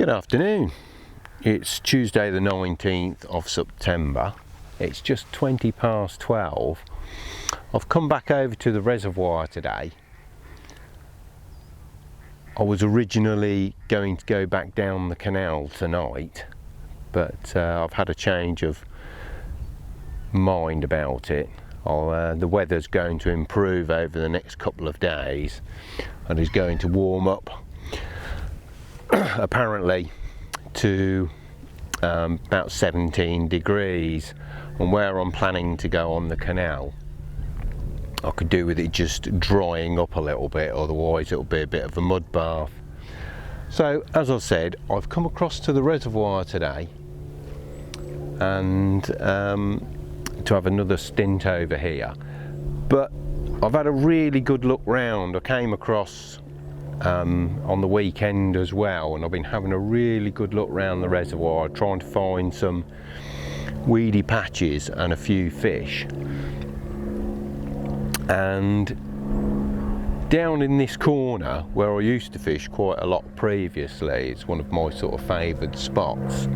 Good afternoon. It's Tuesday the 19th of September. It's just 20 past 12. I've come back over to the reservoir today. I was originally going to go back down the canal tonight, but I've had a change of mind about it. The weather's going to improve over the next couple of days and is going to warm up apparently to about 17 degrees, and where I'm planning to go on the canal I could do with it just drying up a little bit, otherwise it'll be a bit of a mud bath. So as I said, I've come across to the reservoir today and to have another stint over here, but I've had a really good look round. I came across on the weekend as well, and I've been having a really good look round the reservoir, trying to find some weedy patches and a few fish. And down in this corner where I used to fish quite a lot previously, it's one of my sort of favoured spots.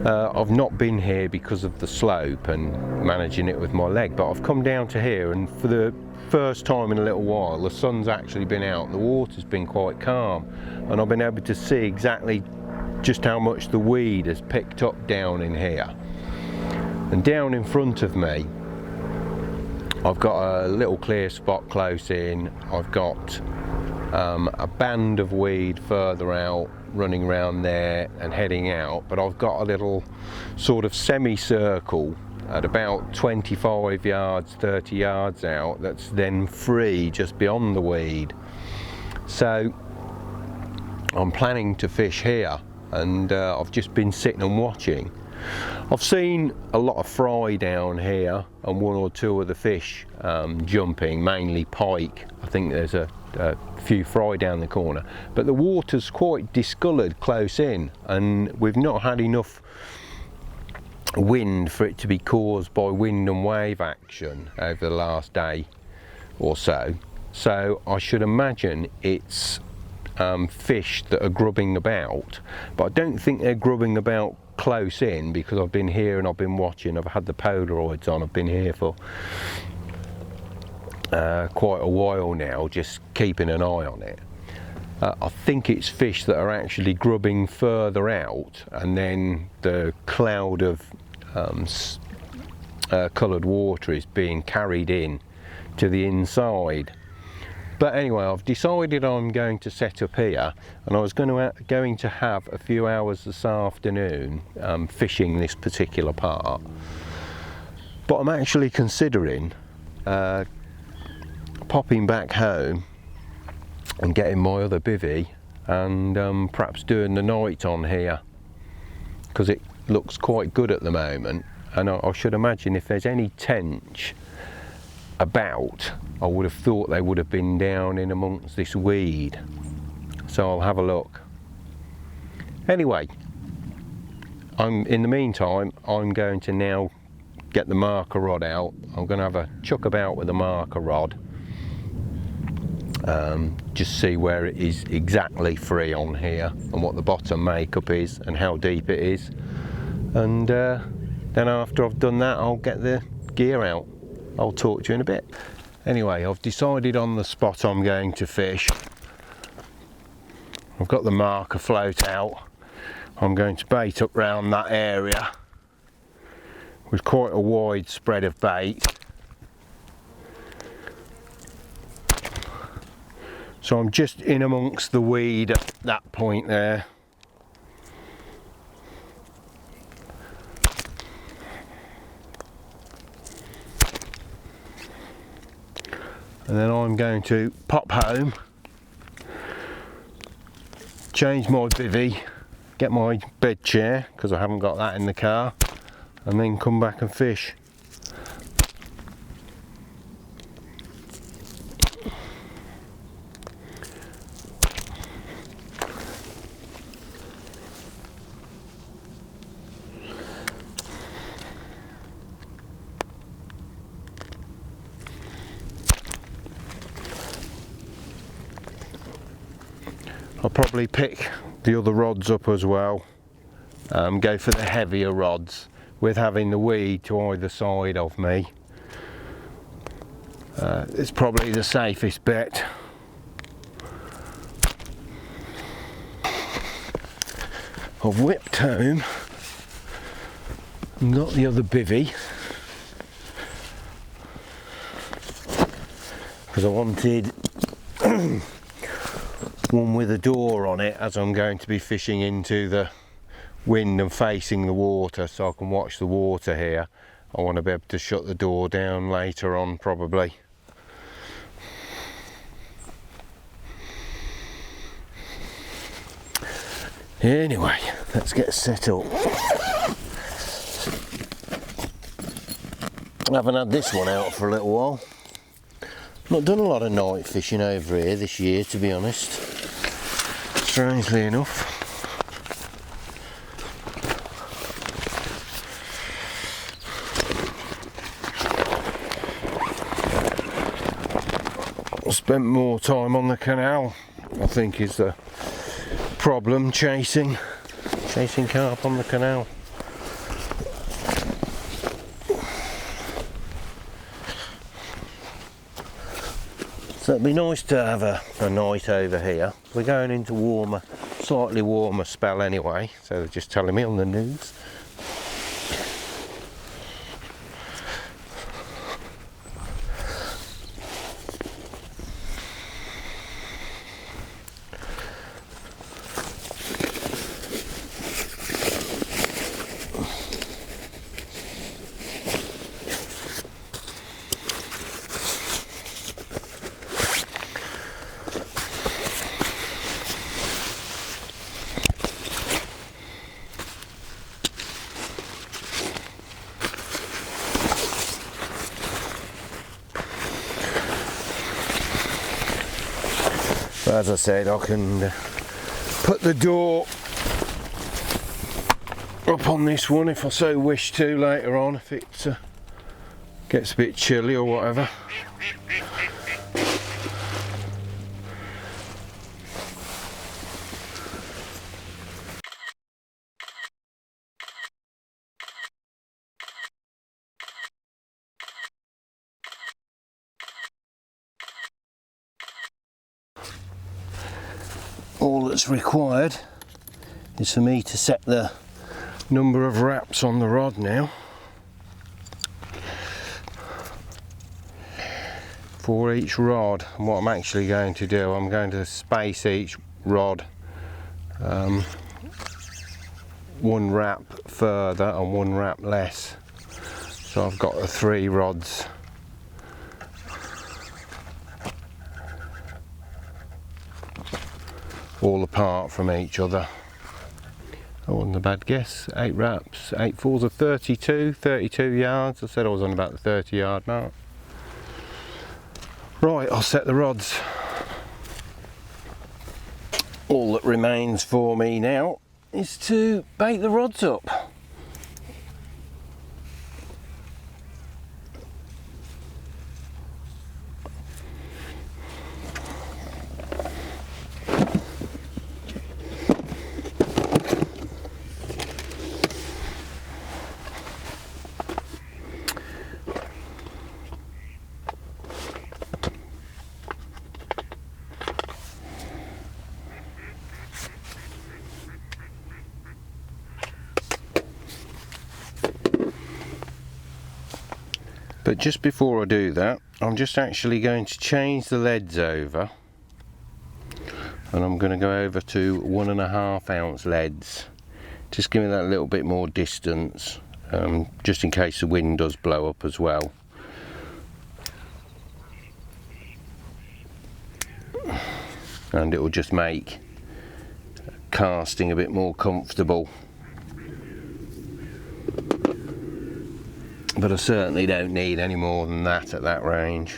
I've not been here because of the slope and managing it with my leg, but I've come down to here, and for the first time in a little while the sun's actually been out, the water's been quite calm, and I've been able to see exactly just how much the weed has picked up down in here. And down in front of me I've got a little clear spot close in. I've got a band of weed further out running around there and heading out, but I've got a little sort of semicircle at about 25 yards, 30 yards out that's then free just beyond the weed. So I'm planning to fish here, and I've just been sitting and watching. I've seen a lot of fry down here and one or two of the fish jumping, mainly pike. I think there's a few fry down the corner, but the water's quite discoloured close in, and we've not had enough wind for it to be caused by wind and wave action over the last day or so. So I should imagine it's fish that are grubbing about, but I don't think they're grubbing about close in, because I've been here and I've been watching. I've had the Polaroids on. I've been here for quite a while now, just keeping an eye on it. I think it's fish that are actually grubbing further out, and then the cloud of coloured water is being carried in to the inside. But anyway, I've decided I'm going to set up here, and I was going to have a few hours this afternoon fishing this particular part, but I'm actually considering popping back home and getting my other bivvy and perhaps doing the night on here, because it looks quite good at the moment. And I should imagine if there's any tench about, I would have thought they would have been down in amongst this weed, so I'll have a look. Anyway, in the meantime I'm going to now get the marker rod out. I'm going to have a chuck about with the marker rod, just see where it is exactly free on here and what the bottom makeup is and how deep it is, and then after I've done that I'll get the gear out. I'll talk to you in a bit. Anyway, I've decided on the spot I'm going to fish. I've got the marker float out. I'm going to bait up round that area with quite a wide spread of bait. So I'm just in amongst the weed at that point there. And then I'm going to pop home, change my bivvy, get my bed chair, because I haven't got that in the car, and then come back and fish. I'll probably pick the other rods up as well. Go for the heavier rods with having the weed to either side of me. It's probably the safest bet. I've whipped home and got the other bivvy because I wanted one with a door on it, as I'm going to be fishing into the wind and facing the water, so I can watch the water here. I want to be able to shut the door down later on probably. Anyway, let's get set up. I haven't had this one out for a little while. Not done a lot of night fishing over here this year, to be honest, strangely enough. I spent more time on the canal, I think, is the problem, chasing carp on the canal. So it'd be nice to have a night over here. We're going into slightly warmer spell anyway, so they're just telling me on the news. But as I said, I can put the door up on this one if I so wish to later on, if it gets a bit chilly or whatever. All that's required is for me to set the number of wraps on the rod now for each rod. And what I'm actually going to do, I'm going to space each rod one wrap further and one wrap less, so I've got the 3 rods all apart from each other. I wasn't a bad guess. 8 wraps, 8 fours are 32 yards. I said I was on about the 30-yard mark. Right, I'll set the rods. All that remains for me now is to bait the rods up. But just before I do that, I'm just actually going to change the leads over, and I'm going to go over to 1.5 ounce leads. Just give me that little bit more distance, just in case the wind does blow up as well. And it will just make casting a bit more comfortable. But I certainly don't need any more than that at that range.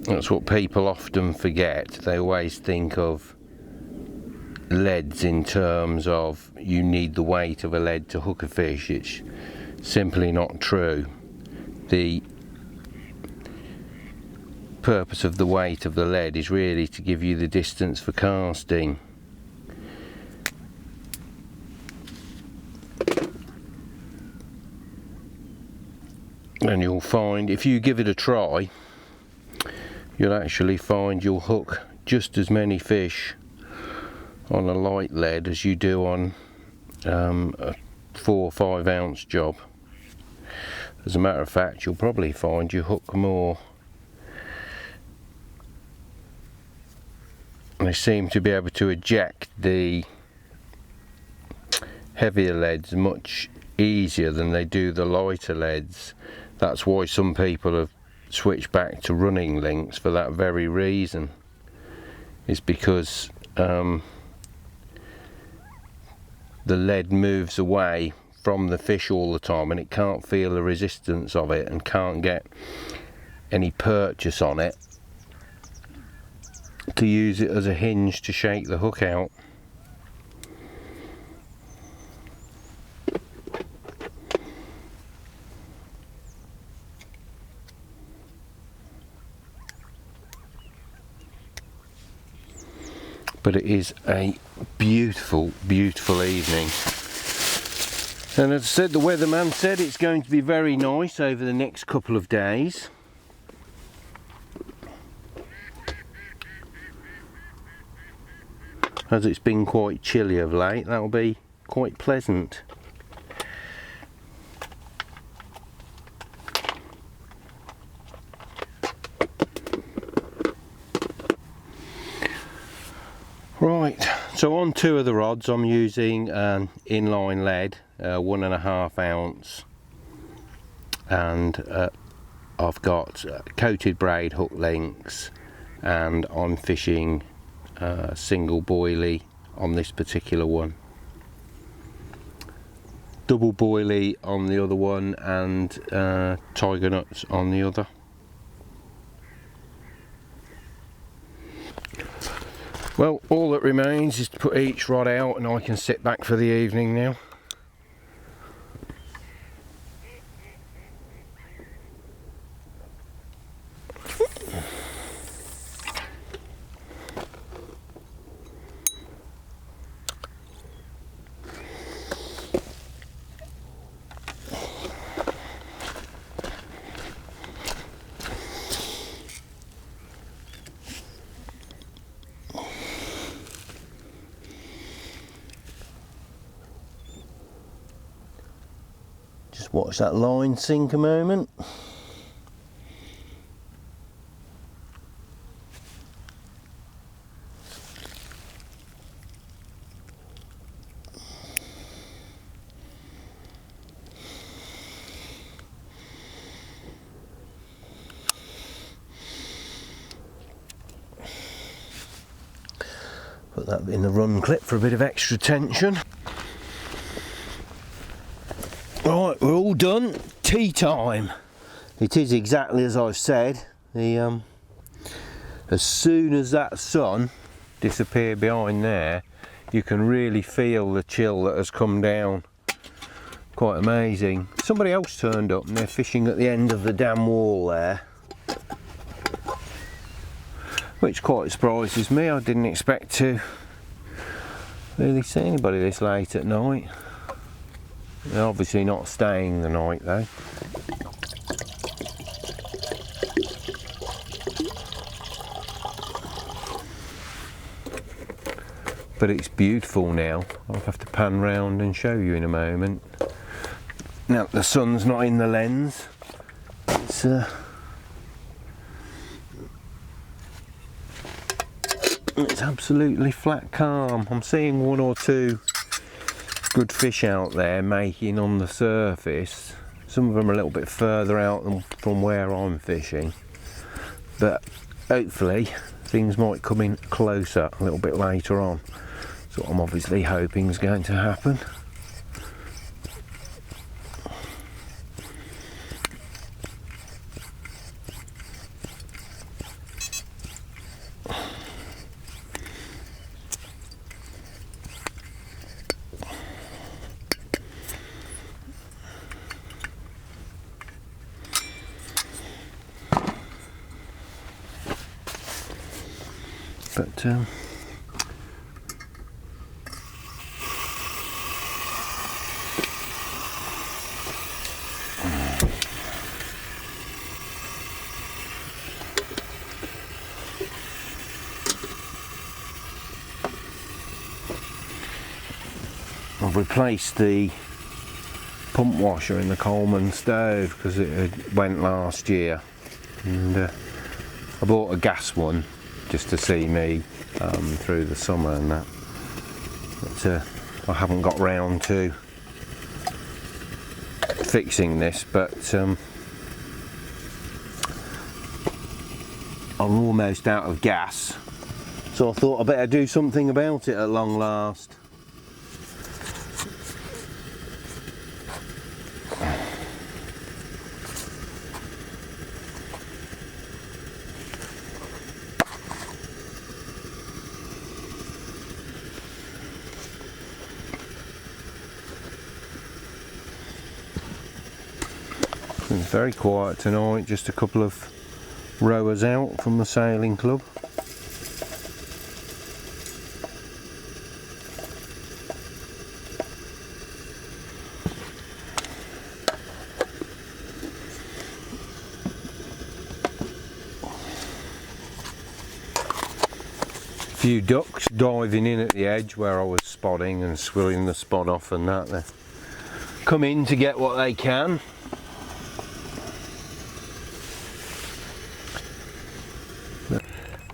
That's what people often forget. They always think of leads in terms of you need the weight of a lead to hook a fish. It's simply not true. The purpose of the weight of the lead is really to give you the distance for casting. And you'll find, if you give it a try, you'll actually find you'll hook just as many fish on a light lead as you do on a 4 or 5 ounce job. As a matter of fact, you'll probably find you hook more. They seem to be able to eject the heavier leads much easier than they do the lighter leads. That's why some people have switched back to running links for that very reason. Is because the lead moves away from the fish all the time and it can't feel the resistance of it and can't get any purchase on it to use it as a hinge to shake the hook out. But it is a beautiful, beautiful evening. And as I said, the weatherman said it's going to be very nice over the next couple of days. As it's been quite chilly of late, that'll be quite pleasant. Right, so on 2 of the rods I'm using an inline lead, 1.5 ounce, and I've got coated braid hook links, and I'm fishing single boilie on this particular one, double boilie on the other one, and tiger nuts on the other. Well, all that remains is to put each rod out and I can sit back for the evening now. Just watch that line sink a moment. Put that in the run clip for a bit of extra tension. Right, we're all done. Tea time. It is exactly as I've said. As soon as that sun disappeared behind there, you can really feel the chill that has come down. Quite amazing. Somebody else turned up and they're fishing at the end of the dam wall there, which quite surprises me. I didn't expect to really see anybody this late at night. They're obviously not staying the night though. But it's beautiful now. I'll have to pan round and show you in a moment. Now the sun's not in the lens. It's absolutely flat calm. I'm seeing 1 or 2 good fish out there making on the surface. Some of them are a little bit further out than from where I'm fishing, but hopefully things might come in closer a little bit later on. So I'm obviously hoping is going to happen. But I've replaced the pump washer in the Coleman stove because it went last year, and I bought a gas one just to see me through the summer and that, but I haven't got round to fixing this. But I'm almost out of gas, so I thought I better do something about it at long last. It's very quiet tonight, just a couple of rowers out from the sailing club. A few ducks diving in at the edge where I was spotting and swilling the spot off and that. They come in to get what they can.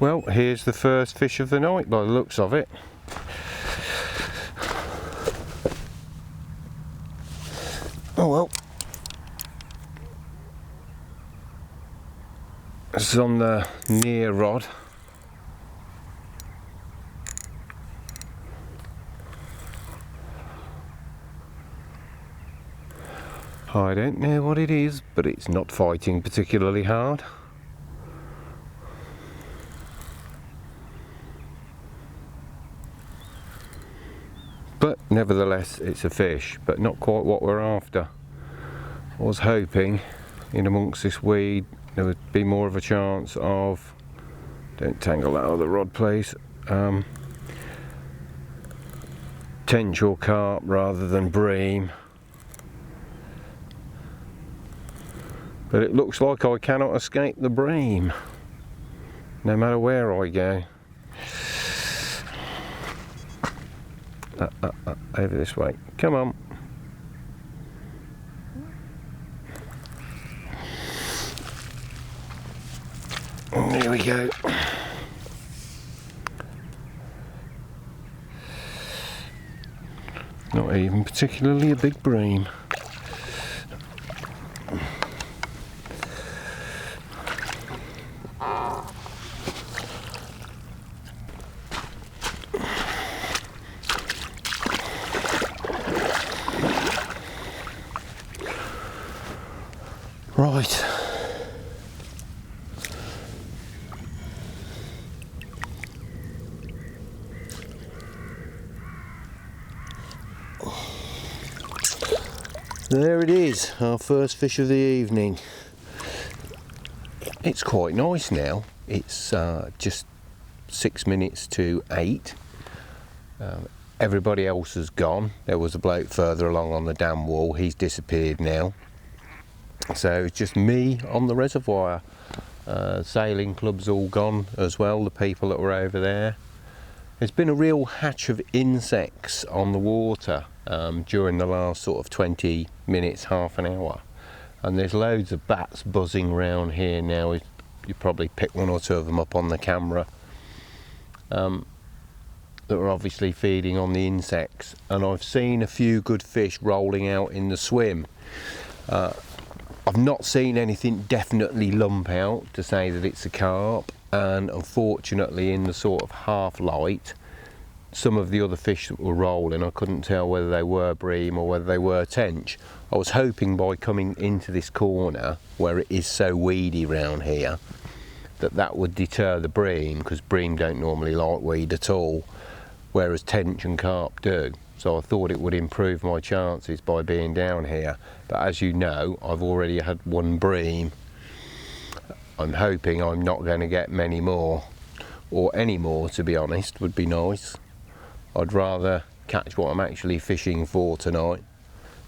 Well, here's the first fish of the night by the looks of it. Oh well. It's on the near rod. I don't know what it is, but it's not fighting particularly hard. But nevertheless, it's a fish, but not quite what we're after. I was hoping in amongst this weed there would be more of a chance of, don't tangle out of the rod please, tench or carp rather than bream. But it looks like I cannot escape the bream, no matter where I go. Over this way, come on. There we go. Not even particularly a big bream. Right. There it is, our first fish of the evening. It's quite nice now. It's just 6 minutes to 8. Everybody else has gone. There was a bloke further along on the dam wall. He's disappeared now. So it's just me on the reservoir. Sailing club's all gone as well, the people that were over there. There's been a real hatch of insects on the water during the last sort of 20 minutes, half an hour. And there's loads of bats buzzing around here now. You probably pick one or two of them up on the camera. That are obviously feeding on the insects. And I've seen a few good fish rolling out in the swim. I've not seen anything definitely lump out to say that it's a carp, and unfortunately in the sort of half light, some of the other fish that were rolling, I couldn't tell whether they were bream or whether they were tench. I was hoping by coming into this corner where it is so weedy round here that would deter the bream, because bream don't normally like weed at all, whereas tench and carp do. So I thought it would improve my chances by being down here. But as you know, I've already had one bream. I'm hoping I'm not going to get many more. or any more, to be honest, would be nice. I'd rather catch what I'm actually fishing for tonight.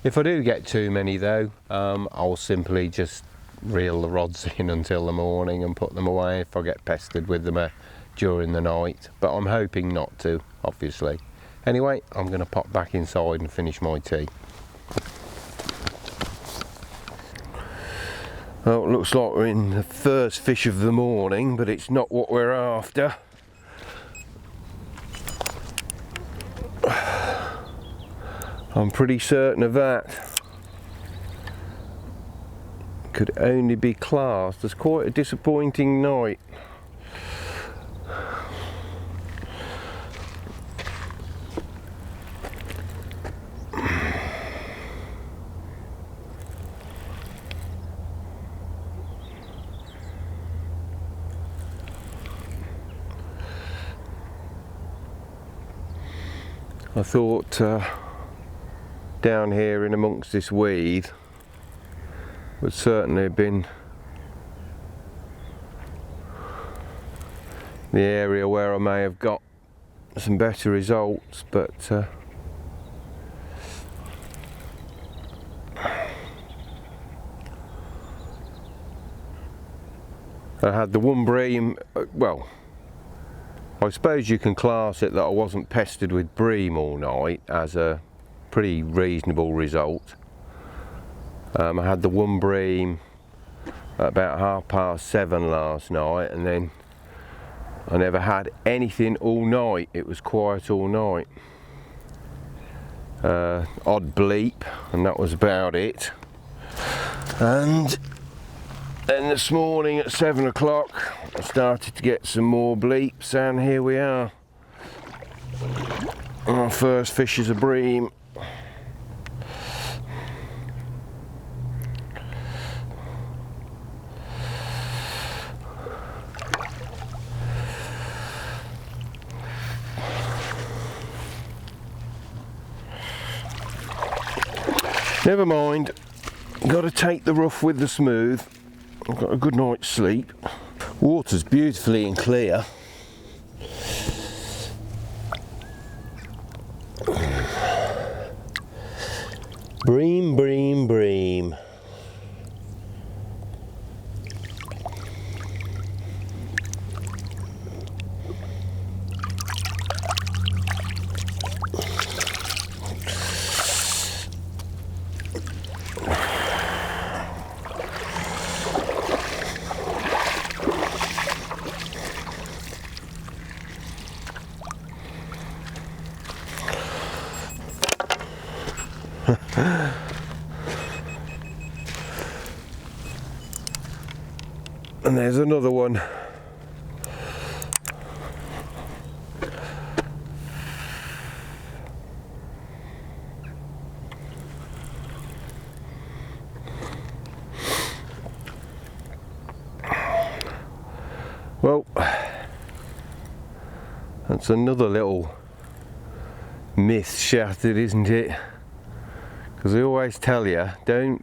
If I do get too many though, I'll simply just reel the rods in until the morning and put them away if I get pestered with them during the night, but I'm hoping not to, obviously. Anyway, I'm going to pop back inside and finish my tea. Well, it looks like we're in the first fish of the morning, but it's not what we're after. I'm pretty certain of that. Could only be classed as quite a disappointing night. I thought down here in amongst this weed would certainly have been the area where I may have got some better results, but I had the one bream. Well, I suppose you can class it that I wasn't pestered with bream all night as a pretty reasonable result. I had the one bream at about 7:30 last night, and then I never had anything all night. It was quiet all night. Odd bleep, and that was about it. And then this morning at 7 o'clock I started to get some more bleeps, and here we are. Our first fish is a bream. Never mind, got to take the rough with the smooth. I've got a good night's sleep. Water's beautifully and clear. Bream, bream, bream. And there's another one. Well, that's another little myth shattered, isn't it? Because I always tell you, that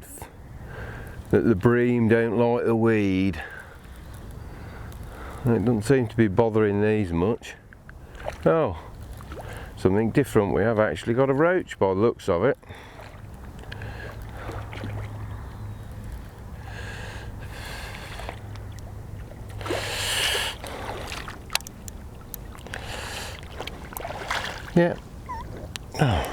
the bream don't like the weed. It doesn't seem to be bothering these much. Oh, something different. We have actually got a roach by the looks of it. Yeah. Oh.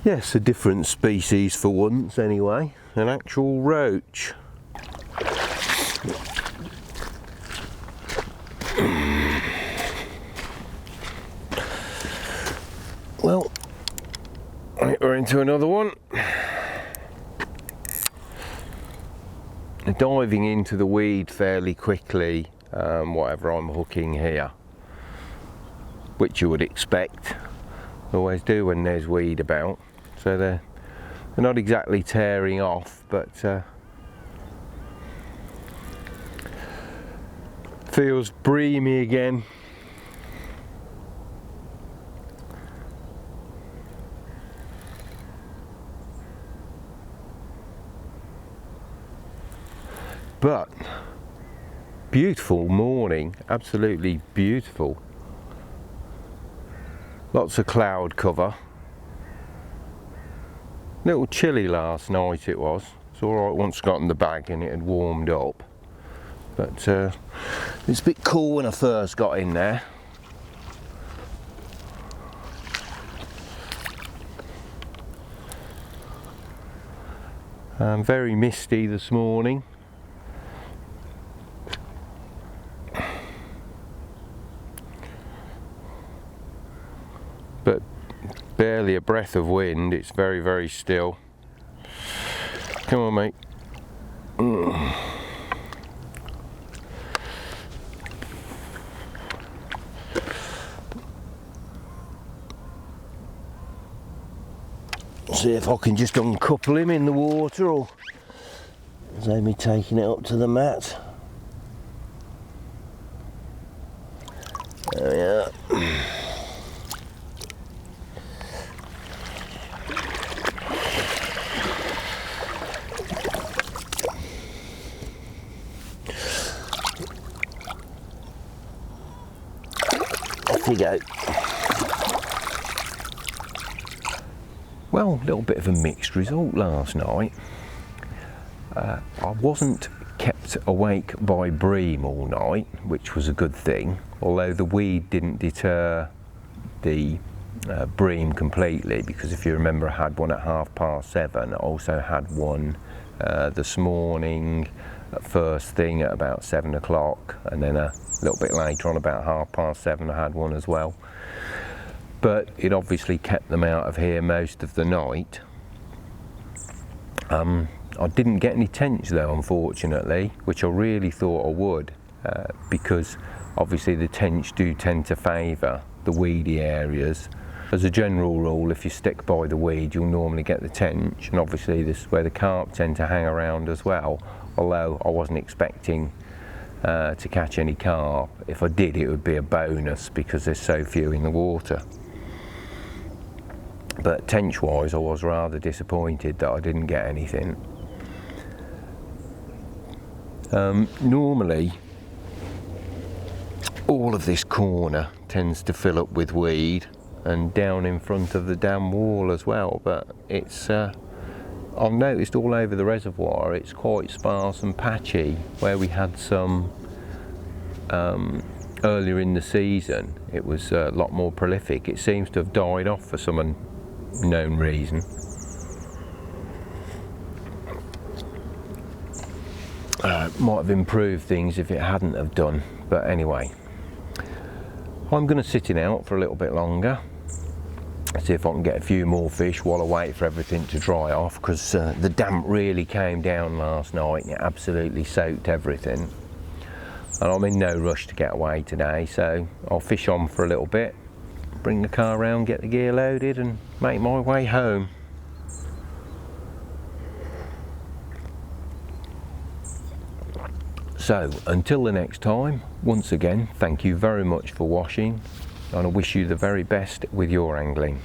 Yes, a different species for once anyway, an actual roach. Well, I think we're into another one. Diving into the weed fairly quickly, whatever I'm hooking here, which you would expect. Always do when there's weed about. so they're not exactly tearing off, but feels breamy again. But beautiful morning, absolutely beautiful. Lots of cloud cover. A little chilly last night it was. It's alright once I got in the bag and it had warmed up. But it's a bit cool when I first got in there. Very misty this morning. But barely a breath of wind, it's very, very still. Come on, mate. See if I can just uncouple him in the water, or is Amy taking it up to the mat? There we are. Off we go. Well, a little bit of a mixed result last night. I wasn't kept awake by bream all night, which was a good thing, although the weed didn't deter the bream completely, because if you remember I had one at 7:30. I also had one this morning at first thing at about 7 o'clock, and then a little bit later on about 7:30 I had one as well. But it obviously kept them out of here most of the night. I didn't get any tench though, unfortunately, which I really thought I would, because obviously the tench do tend to favour the weedy areas. As a general rule, if you stick by the weed, you'll normally get the tench, and obviously this is where the carp tend to hang around as well, although I wasn't expecting to catch any carp. If I did, it would be a bonus because there's so few in the water. But tench wise, I was rather disappointed that I didn't get anything. Normally all of this corner tends to fill up with weed, and down in front of the dam wall as well, but it's I've noticed all over the reservoir it's quite sparse and patchy. Where we had some earlier in the season, it was a lot more prolific. It seems to have died off for some unknown reason. Might have improved things if it hadn't have done, but anyway, I'm going to sit it out for a little bit longer, see if I can get a few more fish while I wait for everything to dry off, because the damp really came down last night and it absolutely soaked everything, and I'm in no rush to get away today, so I'll fish on for a little bit, bring the car around, get the gear loaded and make my way home. So until the next time, once again, thank you very much for watching, and I wish you the very best with your angling.